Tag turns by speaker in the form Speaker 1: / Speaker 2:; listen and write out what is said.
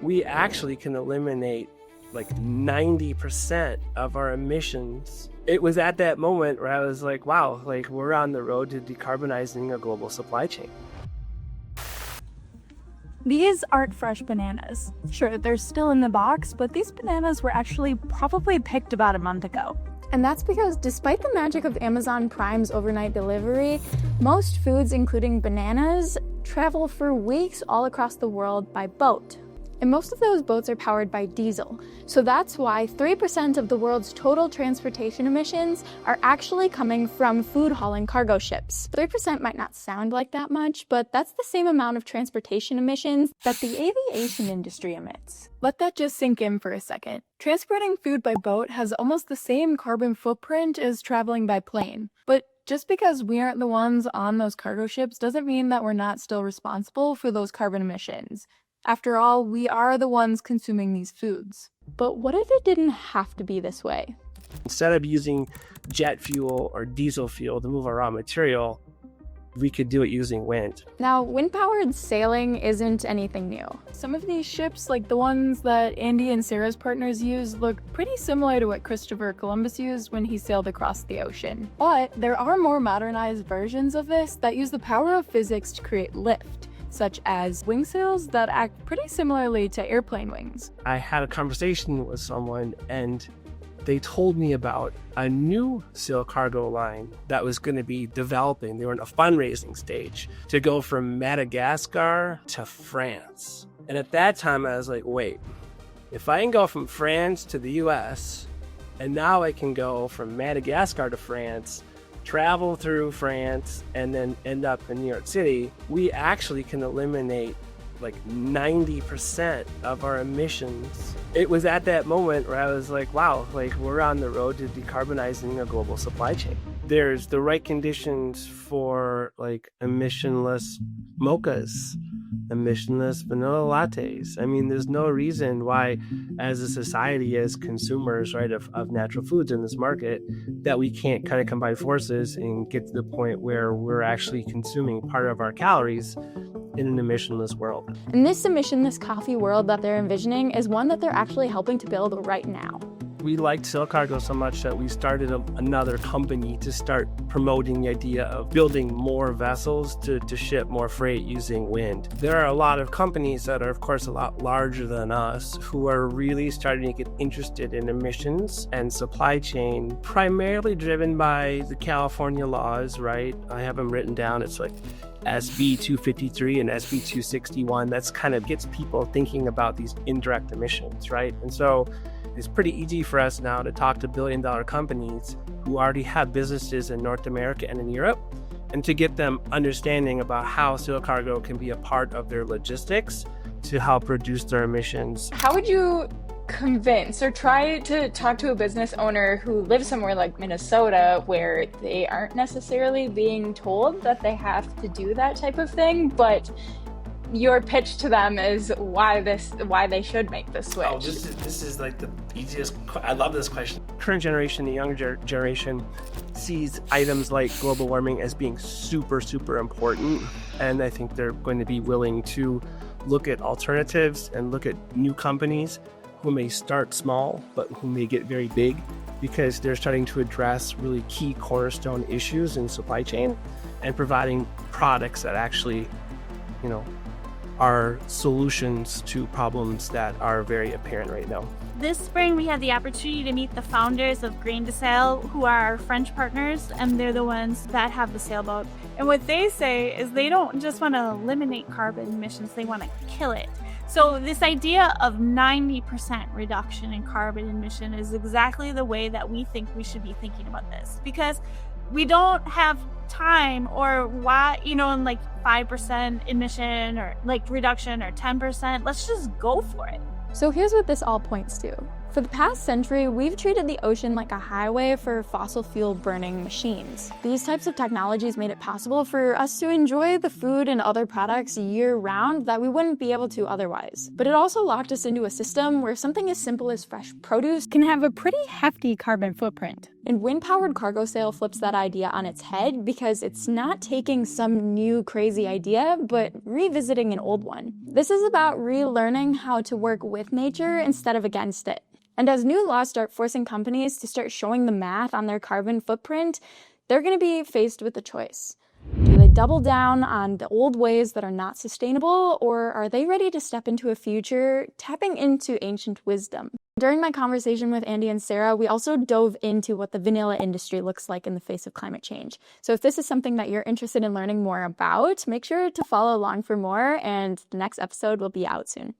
Speaker 1: we actually can eliminate like 90% of our emissions. It was at that moment where I was like, wow, like we're on the road to decarbonizing a global supply chain.
Speaker 2: These aren't fresh bananas. Sure, they're still in the box, but these bananas were actually probably picked about a month ago.
Speaker 3: And that's because despite the magic of Amazon Prime's overnight delivery, most foods, including bananas, travel for weeks all across the world by boat. And most of those boats are powered by diesel. So that's why 3% of the world's total transportation emissions are actually coming from food hauling cargo ships. 3% might not sound like that much, but that's the same amount of transportation emissions that the aviation industry emits.
Speaker 2: Let that just sink in for a second. Transporting food by boat has almost the same carbon footprint as traveling by plane. But just because we aren't the ones on those cargo ships doesn't mean that we're not still responsible for those carbon emissions. After all, we are the ones consuming these foods.
Speaker 3: But what if it didn't have to be this way?
Speaker 1: Instead of using jet fuel or diesel fuel to move our raw material, we could do it using wind.
Speaker 3: Now, wind-powered sailing isn't anything new.
Speaker 2: Some of these ships, like the ones that Andy and Sara's partners use, look pretty similar to what Christopher Columbus used when he sailed across the ocean. But there are more modernized versions of this that use the power of physics to create lift, such as wing sails that act pretty similarly to airplane wings.
Speaker 1: I had a conversation with someone and they told me about a new sail cargo line that was going to be developing. They were in a fundraising stage to go from Madagascar to France. And at that time I was like, wait, if I can go from France to the US and now I can go from Madagascar to France, travel through France, and then end up in New York City, we actually can eliminate like 90% of our emissions. It was at that moment where I was like, wow, like we're on the road to decarbonizing a global supply chain. There's the right conditions for like emissionless mochas, emissionless vanilla lattes. I mean, there's no reason why, as a society, as consumers, right, of natural foods in this market, that we can't kind of combine forces and get to the point where we're actually consuming part of our calories in an emissionless world.
Speaker 3: And this emissionless coffee world that they're envisioning is one that they're actually helping to build right now.
Speaker 1: We liked sail cargo so much that we started another company to start promoting the idea of building more vessels to ship more freight using wind. There are a lot of companies that are, of course, a lot larger than us who are really starting to get interested in emissions and supply chain, primarily driven by the California laws, right? I have them written down. It's like SB 253 and SB 261. That's kind of gets people thinking about these indirect emissions, right? And so it's pretty easy for us now to talk to billion-dollar companies who already have businesses in North America and in Europe, and to get them understanding about how sail cargo can be a part of their logistics to help reduce their emissions.
Speaker 4: How would you convince or try to talk to a business owner who lives somewhere like Minnesota where they aren't necessarily being told that they have to do that type of thing, but your pitch to them is why they should make the switch?
Speaker 1: Oh, this is like the easiest. I love this question. Current generation, the younger generation, sees items like global warming as being super, super important, and I think they're going to be willing to look at alternatives and look at new companies who may start small but who may get very big, because they're starting to address really key cornerstone issues in supply chain and providing products that actually, are solutions to problems that are very apparent right now.
Speaker 5: This spring, we had the opportunity to meet the founders of Grain to Sail, who are our French partners, and they're the ones that have the sailboat. And what they say is they don't just want to eliminate carbon emissions, they want to kill it. So this idea of 90% reduction in carbon emission is exactly the way that we think we should be thinking about this, because we don't have time or why, in like 5% emission or like reduction or 10%. Let's just go for it.
Speaker 3: So here's what this all points to. For the past century, we've treated the ocean like a highway for fossil fuel burning machines. These types of technologies made it possible for us to enjoy the food and other products year-round that we wouldn't be able to otherwise. But it also locked us into a system where something as simple as fresh produce
Speaker 2: Can have a pretty hefty carbon footprint.
Speaker 3: and wind-powered cargo sail flips that idea on its head because it's not taking some new crazy idea, but revisiting an old one. This is about relearning how to work with nature instead of against it. And as new laws start forcing companies to start showing the math on their carbon footprint, they're going to be faced with a choice. Do they double down on the old ways that are not sustainable, or are they ready to step into a future tapping into ancient wisdom? During my conversation with Andy and Sara, we also dove into what the vanilla industry looks like in the face of climate change. So if this is something that you're interested in learning more about, make sure to follow along for more, and the next episode will be out soon.